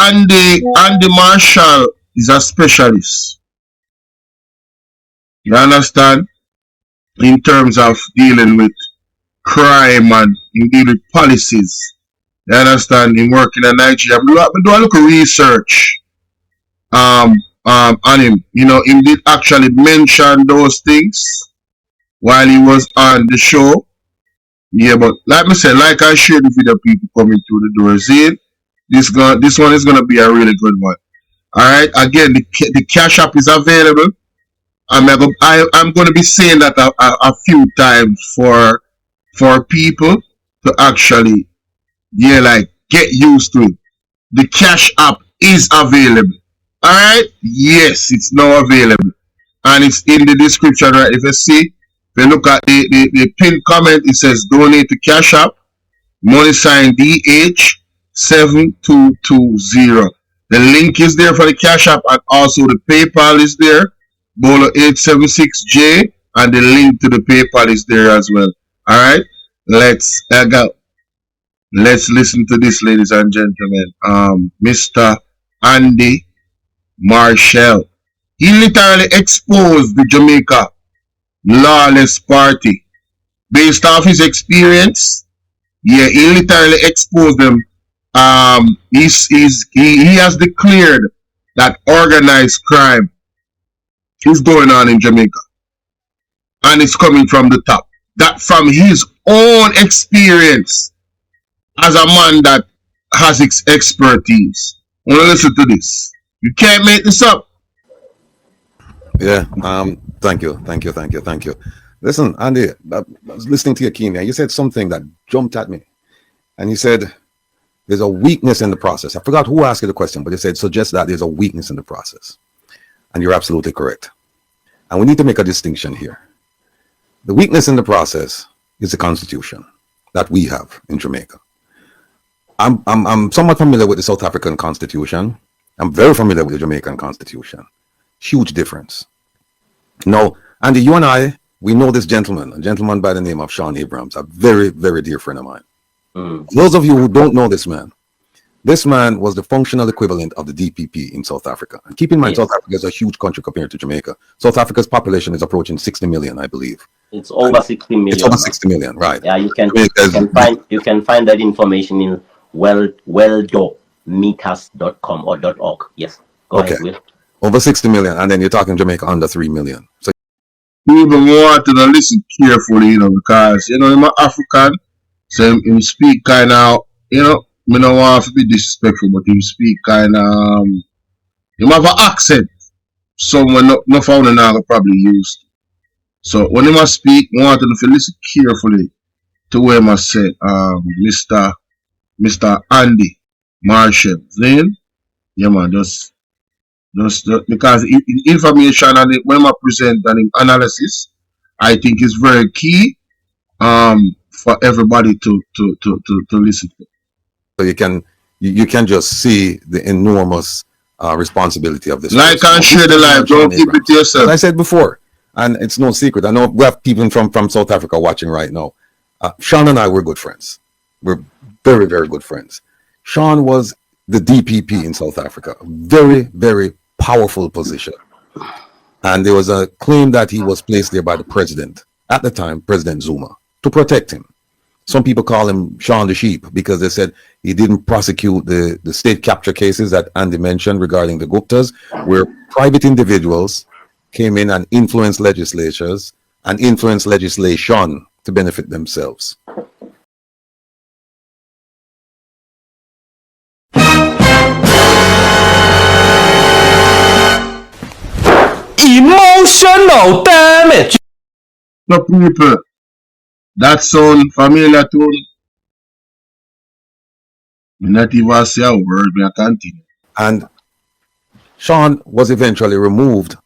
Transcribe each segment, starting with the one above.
and the marshal is a specialist. You understand? In terms of dealing with crime and in dealing with policies. You understand? In working in Nigeria. I do a little research on him. You know, he did actually mention those things while he was on the show. Yeah, but like I said, like I shared with the people coming through the door, see, this one is gonna be a really good one. Alright, again, the cash app is available. I'm gonna be saying that a few times for people to actually like get used to it. The cash app is available. Alright? Yes, it's now available. And it's in the description, right? If you see, if you look at the pinned comment, it says donate to Cash App, $DH7220. The link is there for the Cash App, and also the PayPal is there, Bolo876J, and the link to the PayPal is there as well. Alright? Let's go. Let's listen to this, ladies and gentlemen. Mr. Andy Marshall. He literally exposed the Jamaica lawless party based off his experience. Yeah, he literally exposed them. He has declared that organized crime is going on in Jamaica, and it's coming from the top. That from his own experience as a man that has expertise. I want to listen to this. You can't make this up. Yeah. Thank you. Listen, Andy, I was listening to your keen there. You said something that jumped at me, and you said there's a weakness in the process. I forgot who asked you the question, but you said suggest that there's a weakness in the process, and you're absolutely correct. And we need to make a distinction here. The weakness in the process is the Constitution that we have in Jamaica. I'm somewhat familiar with the South African Constitution. I'm very familiar with the Jamaican Constitution. Huge difference. Now, Andy, you and I, we know this gentleman, a gentleman by the name of Sean Abrams, a very, very dear friend of mine. Those of you who don't know this man was the functional equivalent of the DPP in South Africa. And keep in mind, South Africa is a huge country compared to Jamaica. South Africa's population is approaching 60 million, I believe. It's over 60 million. It's over 60 million, right? Yeah, you can find that information in welldometers.com or .org. Yes, go ahead, Will. Over 60 million, and then you're talking Jamaica under 3 million. So people want to listen carefully, because I'm African, so him speak kind of, I don't want to be disrespectful, but him speak kind of, him have an accent, someone not found now probably used. So when him speak, I want to listen carefully to what him said, Mr. Andy Marshall. Then, yeah man, just because information and when I present an analysis, I think is very key for everybody to listen to. So you can just see the enormous responsibility of this. Like and share the live, don't keep it to yourself. As I said before, and it's no secret, I know we have people from South Africa watching right now. Sean and I were good friends. We're very, very good friends. Sean was the DPP in South Africa, very, very powerful position. And there was a claim that he was placed there by the president, at the time, President Zuma, to protect him. Some people call him Sean the Sheep because they said he didn't prosecute the state capture cases that Andy mentioned regarding the Guptas, where private individuals came in and influenced legislatures and influenced legislation to benefit themselves. Emotional damage. So people, that sound familiar to me. Not even say a word, I continue. And Sean was eventually removed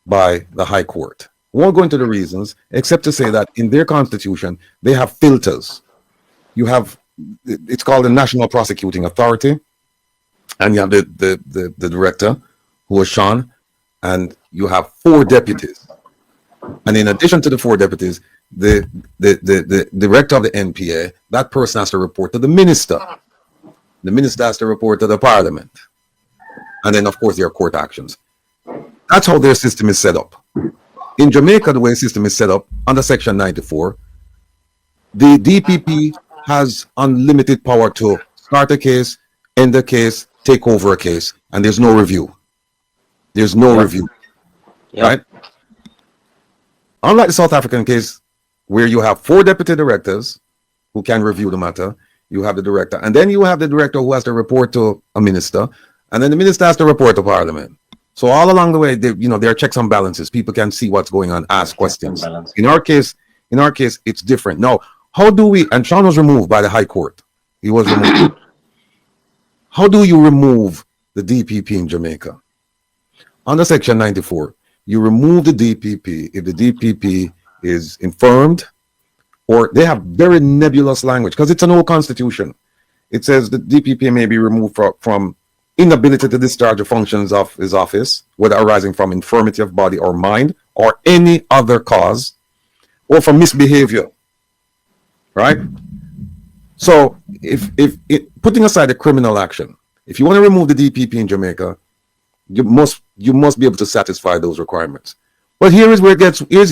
by the High Court. We won't go into the reasons, except to say that in their constitution, they have filters. You have, it's called the National Prosecuting Authority, and you have the director, who was Sean, and you have 4 deputies. And in addition to the 4 deputies, the director of the NPA, that person has to report to the minister. The minister has to report to the parliament. And then, of course, there are court actions. That's how their system is set up. In Jamaica, the way the system is set up, under Section 94, the DPP has unlimited power to start a case, end a case, take over a case, and there's no review. There's no review, right? Unlike the South African case, where you have 4 deputy directors who can review the matter, you have the director, and then you have the director who has to report to a minister, and then the minister has to report to Parliament. So all along the way, there are checks and balances. People can see what's going on, ask questions. In our case, it's different. Now, how do we? And Sean was removed by the High Court. He was removed. How do you remove the DPP in Jamaica? Under Section 94, you remove the DPP if the DPP is infirmed, or they have very nebulous language because it's an old constitution. It says the DPP may be removed from inability to discharge the functions of his office, whether arising from infirmity of body or mind, or any other cause, or from misbehavior. Right? So, if putting aside the criminal action, if you want to remove the DPP in Jamaica, you must be able to satisfy those requirements. But here's where it gets. Here's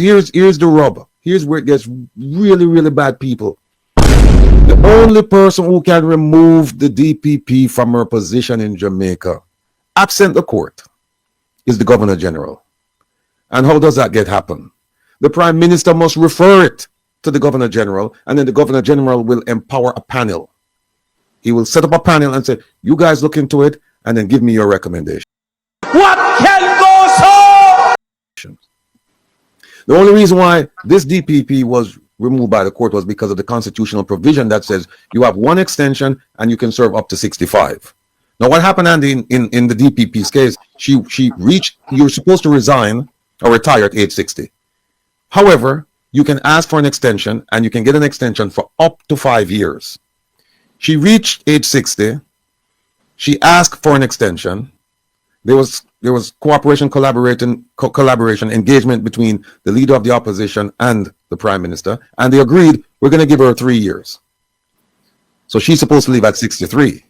the rub. Here's where it gets really, really bad, people. The only person who can remove the DPP from her position in Jamaica, absent the court, is the Governor General. And how does that happen? The Prime Minister must refer it to the Governor General, and then the Governor General will empower a panel. He will set up a panel and say, you guys look into it, and then give me your recommendation. What can go so? The only reason why this DPP was removed by the court was because of the constitutional provision that says you have 1 extension and you can serve up to 65. Now, what happened, Andy, in the DPP's case, you're supposed to resign or retire at age 60. However, you can ask for an extension, and you can get an extension for up to 5 years. She reached age 60. She asked for an extension. There was collaboration, engagement between the leader of the opposition and the Prime Minister, and they agreed, we're going to give her 3 years. So she's supposed to leave at 63.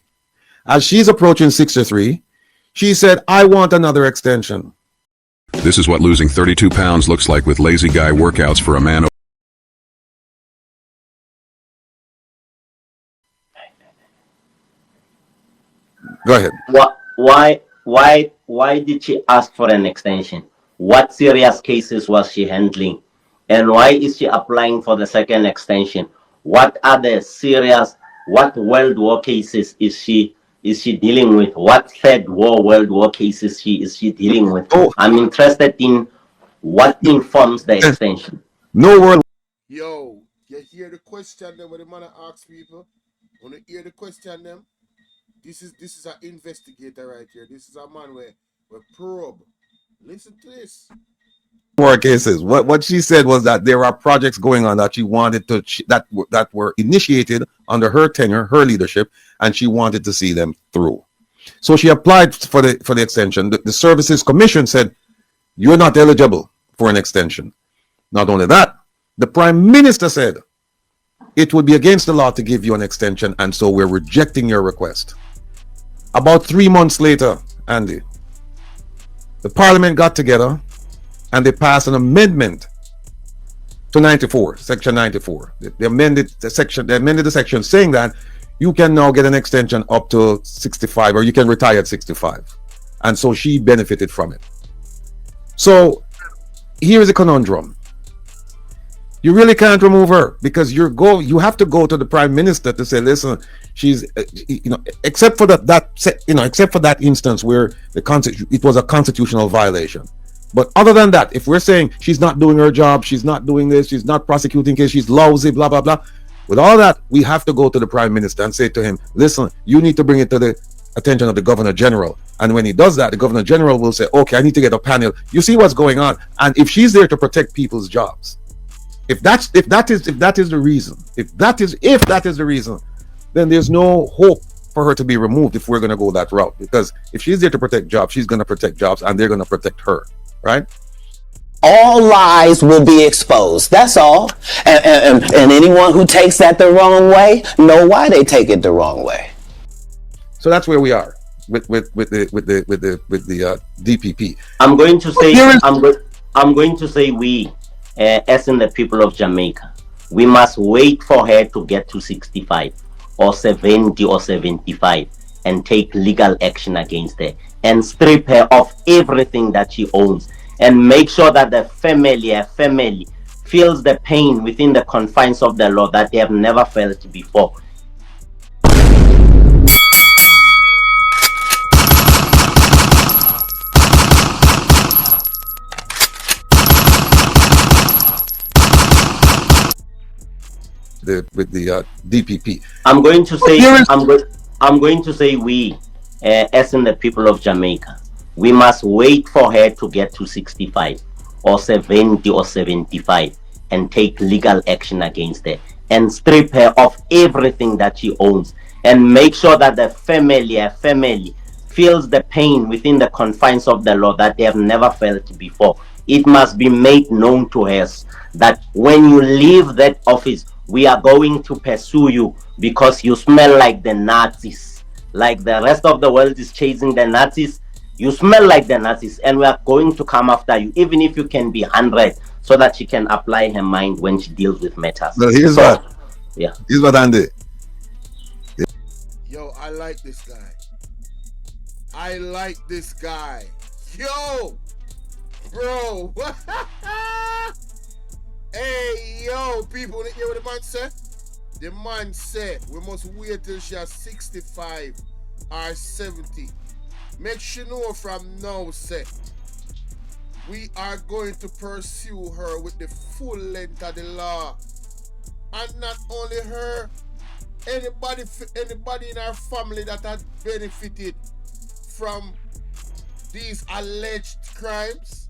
As she's approaching 63, she said, I want another extension. This is what losing 32 pounds looks like with lazy guy workouts for a man. Go ahead. Why did she ask for an extension? What serious cases was she handling? And why is she applying for the second extension? What other what World War cases is she dealing with? What Third World War cases is she dealing with? Oh. I'm interested in what informs the extension. No world. Yo, you hear the question them when the man asks people? When you hear the question them? This is an investigator right here. This is a man where probe. Listen to this. More cases. What she said was that there are projects going on that she wanted to that were initiated under her tenure, her leadership, and she wanted to see them through. So she applied for the extension. The Services Commission said, you're not eligible for an extension. Not only that, the Prime Minister said it would be against the law to give you an extension, and so we're rejecting your request. About 3 months later, Andy, the Parliament got together and they passed an amendment to 94, Section 94. They amended the section saying that you can now get an extension up to 65, or you can retire at 65. And so she benefited from it. So here is a conundrum. You really can't remove her because you have to go to the Prime Minister to say, listen, she's, except for that instance where it was a constitutional violation. But other than that, if we're saying she's not doing her job, she's not doing this, she's not prosecuting case, she's lousy, blah, blah, blah. With all that, we have to go to the Prime Minister and say to him, listen, you need to bring it to the attention of the Governor General. And when he does that, the Governor General will say, okay, I need to get a panel. You see what's going on. And if she's there to protect people's jobs, if that is the reason, then there's no hope for her to be removed if we're going to go that route. Because if she's there to protect jobs, she's going to protect jobs, and they're going to protect her, right? All lies will be exposed. That's all. And anyone who takes that the wrong way, know why they take it the wrong way. So that's where we are. the DPP. I'm going to say There is- I'm going to say we, as in the people of Jamaica, we must wait for her to get to 65 or 70 or 75 and take legal action against her and strip her of everything that she owns and make sure that her family feels the pain within the confines of the law that they have never felt before. With the DPP. I'm going to say There is- I'm going to say we, as in the people of Jamaica, we must wait for her to get to 65 or 70 or 75 and take legal action against her and strip her of everything that she owns and make sure that the family feels the pain within the confines of the law that they have never felt before. It must be made known to her that when you leave that office, we are going to pursue you because you smell like the Nazis. Like the rest of the world is chasing the Nazis, you smell like the Nazis, and we are going to come after you, even if you can be 100, so that she can apply her mind when she deals with matters. Well, here's what Andy. Yo, I like this guy. I like this guy. Yo, bro. Hey, yo, people, you hear what the man said? The man said we must wait till she has 65 or 70. Make sure know from now, say, we are going to pursue her with the full length of the law. And not only her, anybody in our family that has benefited from these alleged crimes.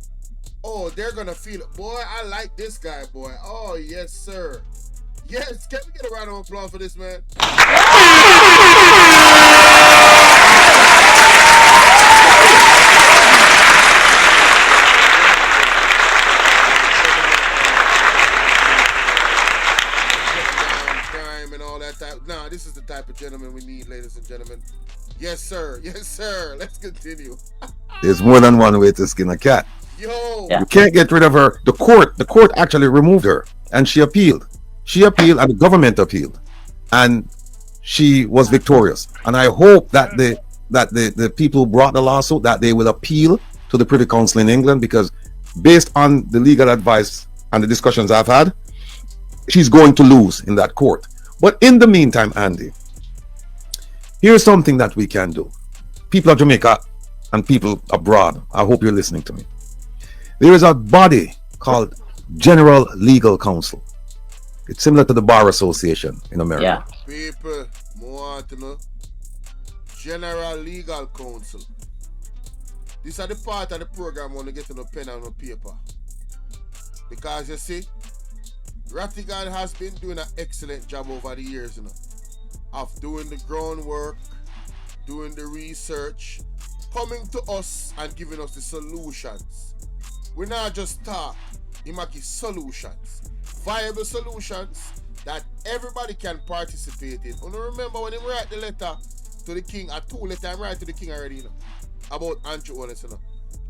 Oh, they're gonna feel it. Boy, I like this guy, boy. Oh, yes, sir. Yes, can we get a round of applause for this, man? Crime and all that type. Nah, this is the type of gentleman we need, ladies and gentlemen. Yes, sir. Yes, sir. Let's continue. There's more than one way to skin a cat. Yo. Yeah. You can't get rid of her. The court actually removed her, and she appealed. She appealed, and the government appealed, and she was victorious. And I hope that the people who brought the lawsuit, that they will appeal to the Privy Council in England, because based on the legal advice and the discussions I've had, she's going to lose in that court. But in the meantime, Andy, here's something that we can do. People of Jamaica and people abroad, I hope you're listening to me. There is a body called General Legal Counsel. It's similar to the Bar Association in America. Yeah. People, more want to know. General Legal Counsel. This is the part of the program when you get on a pen and a paper. Because you see, Rattigan has been doing an excellent job over the years, you know, of doing the groundwork, doing the research, coming to us and giving us the solutions. We're not just talk, he might give solutions, viable solutions that everybody can participate in. And remember when he write the letter to the king, a 2 letter I write to the king already, you know, about anti-owners, you know.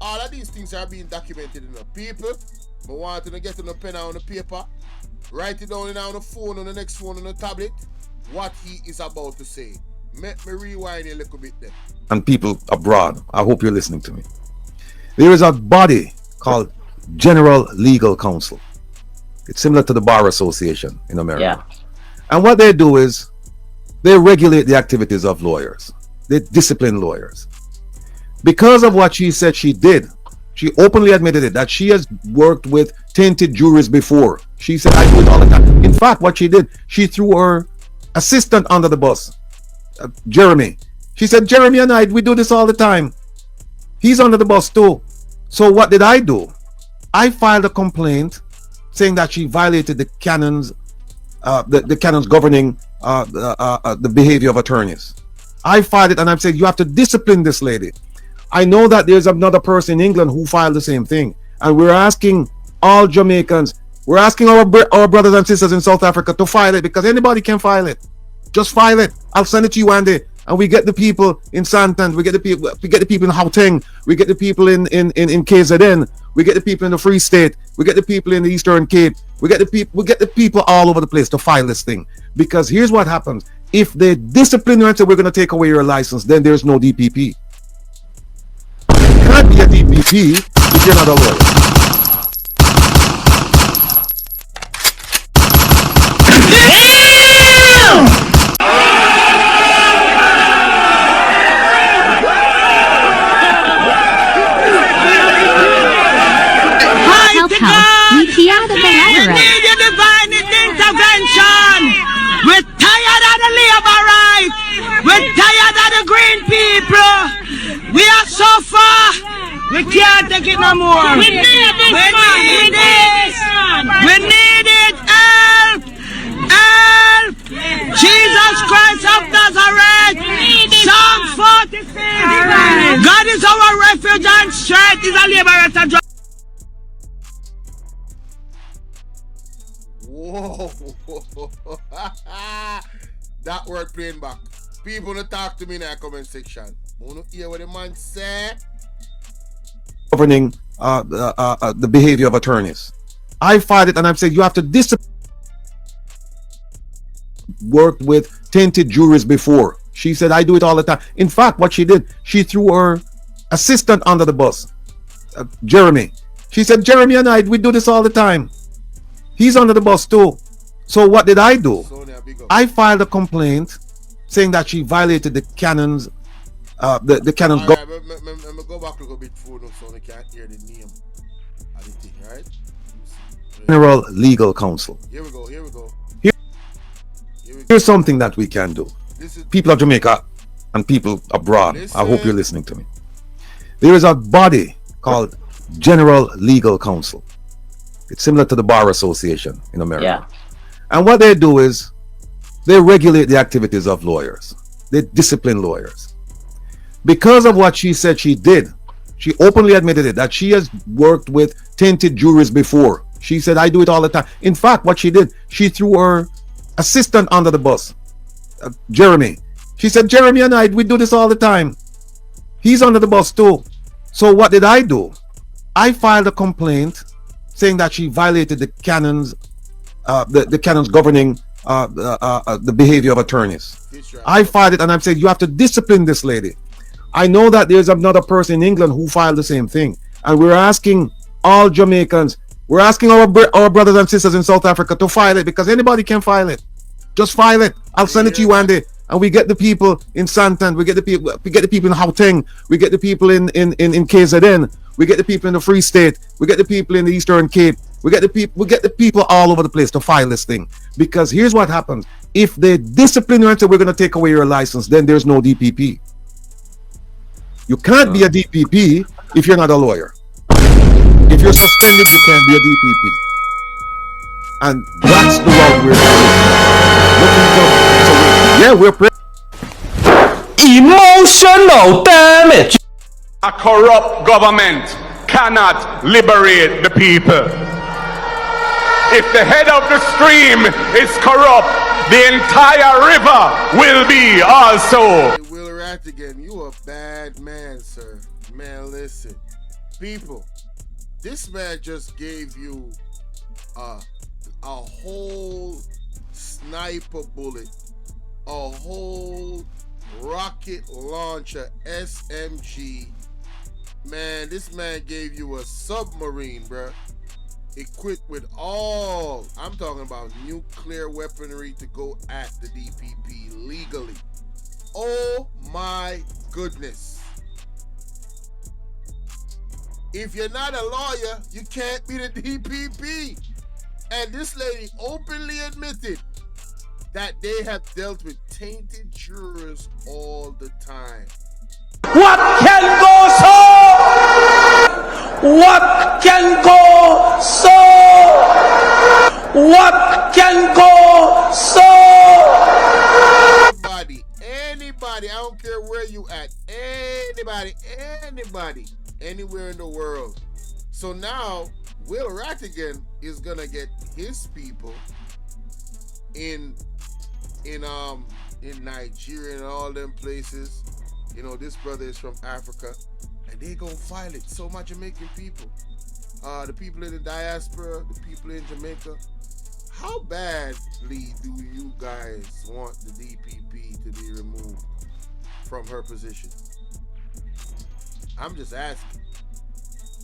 All of these things are being documented, you know. People, I want to get on a pen on the paper, write it down on the phone, on the next phone, on the tablet, what he is about to say. Let me rewind a little bit there. And people abroad, I hope you're listening to me. There is a body called General Legal Counsel. It's similar to the Bar Association in America. Yeah. And what they do is they regulate the activities of lawyers. They discipline lawyers. Because of what she said she did, she openly admitted it, that she has worked with tainted juries before. She said, I do it all the time. In fact, what she did, she threw her assistant under the bus, Jeremy. She said, Jeremy and I, we do this all the time. He's under the bus too. So what did I do? I filed a complaint saying that she violated the canons, the canons governing the behavior of attorneys. I filed it and I've said, you have to discipline this lady. I know that there's another person in England who filed the same thing. And we're asking all Jamaicans, we're asking our brothers and sisters in South Africa to file it, because anybody can file it. Just file it. I'll send it to you, Andy, and we get the people in Santan, we get the people in Gauteng, we get the people in KZN, we get the people in the Free State, we get the people in the Eastern Cape, we get the people all over the place to file this thing. Because here's what happens: if they discipline you and say we're going to take away your license, then there's no DPP. You can't be a DPP if you're not a lawyer. We need your divine intervention. We're tired of the labor rights. We're tired of the green people. We are so far. We can't take it no more. We need this. We need this. We need it. Help! Help! Jesus Christ of Nazareth. Psalm 46. God is our refuge and strength. Is a liberator. Whoa. That word playing back. People don't talk to me in the comment section. Wanna hear what the man say? Governing the behavior of attorneys. I filed it and I've said you have to discipline. Worked with tainted juries before. She said I do it all the time. In fact, what she did, she threw her assistant under the bus, Jeremy. She said, Jeremy and we do this all the time. He's under the bus too. So what did I do? I filed a complaint saying that she violated the canons, the canons. All right, let me go back a little bit further so I can't hear the name of the thing, right? General Legal Counsel. Here we go. Here's something that we can do. People of Jamaica and people abroad, I hope you're listening to me. There is a body called General Legal Counsel. It's similar to the Bar Association in America. Yeah. And what they do is they regulate the activities of lawyers. They discipline lawyers. Because of what she said she did, she openly admitted it, that she has worked with tainted juries before. She said, I do it all the time. In fact, what she did, she threw her assistant under the bus, Jeremy. She said, Jeremy and we do this all the time. He's under the bus too. So what did I do? I filed a complaint saying that she violated the canons, the canons governing the behavior of attorneys. I filed it and I've said you have to discipline this lady. I know that there's another person in England who filed the same thing, and we're asking all Jamaicans, we're asking our brothers and sisters in South Africa to file it, because anybody can file it. Just file it. I'll send it to you one day. And we get the people in Santan, we get the people in Gauteng, we get the people in KZN, we get the people in the Free State, we get the people in the Eastern Cape, we get the people all over the place to file this thing. Because here's what happens: if they discipline you and say we're going to take away your license, then there's no DPP. You can't be a DPP if you're not a lawyer. If you're suspended, you can't be a DPP. And that's the route we're looking Emotional damage. A corrupt government cannot liberate the people. If the head of the stream is corrupt, the entire river will be also. Hey, Will Rattigan, you a bad man, sir. Man, listen. People, this man just gave you a whole sniper bullet, a whole rocket launcher SMG. Man, this man gave you a submarine, bruh, equipped with all, I'm talking about nuclear weaponry to go at the DPP legally. Oh my goodness. If you're not a lawyer, you can't be the DPP. And this lady openly admitted that they have dealt with tainted jurors all the time. What can go so? What can go so? What can go so? Anybody, I don't care where you at, anybody, anywhere in the world. So now, Will Rattigan is gonna get his people in in Nigeria and all them places. You know, this brother is from Africa, and they gonna file it. So much Jamaican people, the people in the diaspora, the people in Jamaica. How badly do you guys want the DPP to be removed from her position? I'm just asking.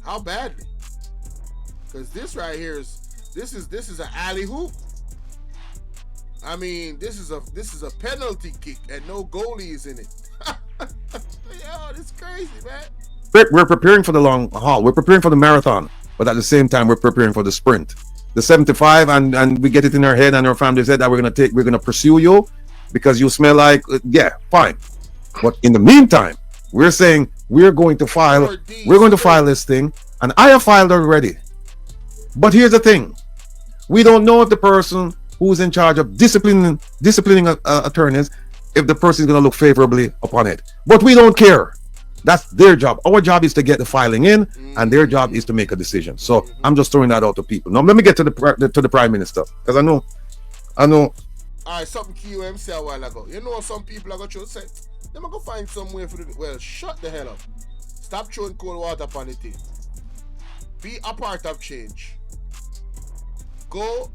How badly? Because this right here is this is an alley hoop. I mean, this is a penalty kick and no goalies in it. Yo, this is crazy, man. We're preparing for the long haul. We're preparing for the marathon, but at the same time, we're preparing for the sprint. The 75, and we get it in our head, and our family said that we're gonna pursue you because you smell like, yeah, fine. But in the meantime, we're saying we're going to file this thing, and I have filed already. But here's the thing: we don't know if the person who's in charge of disciplining attorneys, if the person is going to look favorably upon it. But we don't care. That's their job. Our job is to get the filing in, and their job is to make a decision. So I'm just throwing that out to people. Now let me get to the Prime Minister, because I know. All right, something QM said a while ago. You know, some people are going to say, they're going to find some way for it. Well, shut the hell up. Stop throwing cold water upon the thing. Be a part of change. Go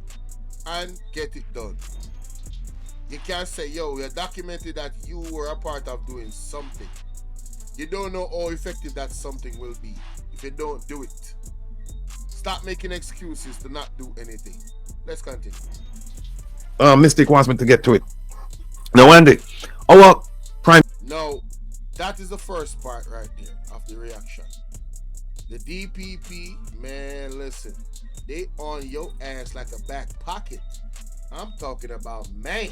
and get it done. You can't say, yo, you're documented that you were a part of doing something. You don't know how effective that something will be if you don't do it. Stop making excuses to not do anything. Let's continue. Mystic wants me to get to it. Now, Andy, our Prime... No, that is the first part right there of the reaction. The DPP, man, listen. They on your ass like a back pocket. I'm talking about, man.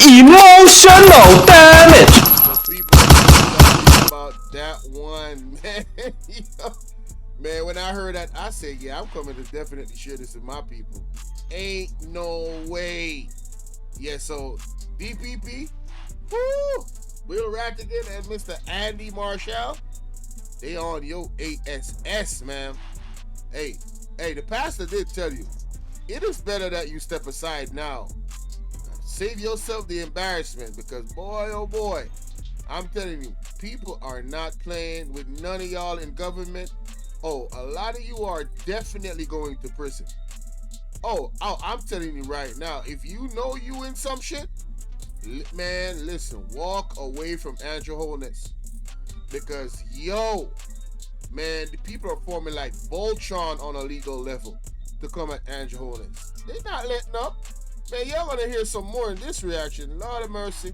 Emotional damage. So people talking about that one, man. Man, when I heard that, I said, yeah, I'm coming to definitely share this with my people. Ain't no way. Yeah, so DPP, woo, Will Rattigan and Mr. Andy Marshall, they on your ASS, man. Hey, the pastor did tell you, it is better that you step aside now. Save yourself the embarrassment, because boy, oh boy, I'm telling you, people are not playing with none of y'all in government. Oh, a lot of you are definitely going to prison. Oh, I'm telling you right now, if you know you in some shit, man, listen, walk away from Andrew Holness. Because, yo, man, the people are forming like Voltron on a legal level to come at Andrew Holness. They're not letting up. Man, y'all gonna hear some more in this reaction. Lord of mercy.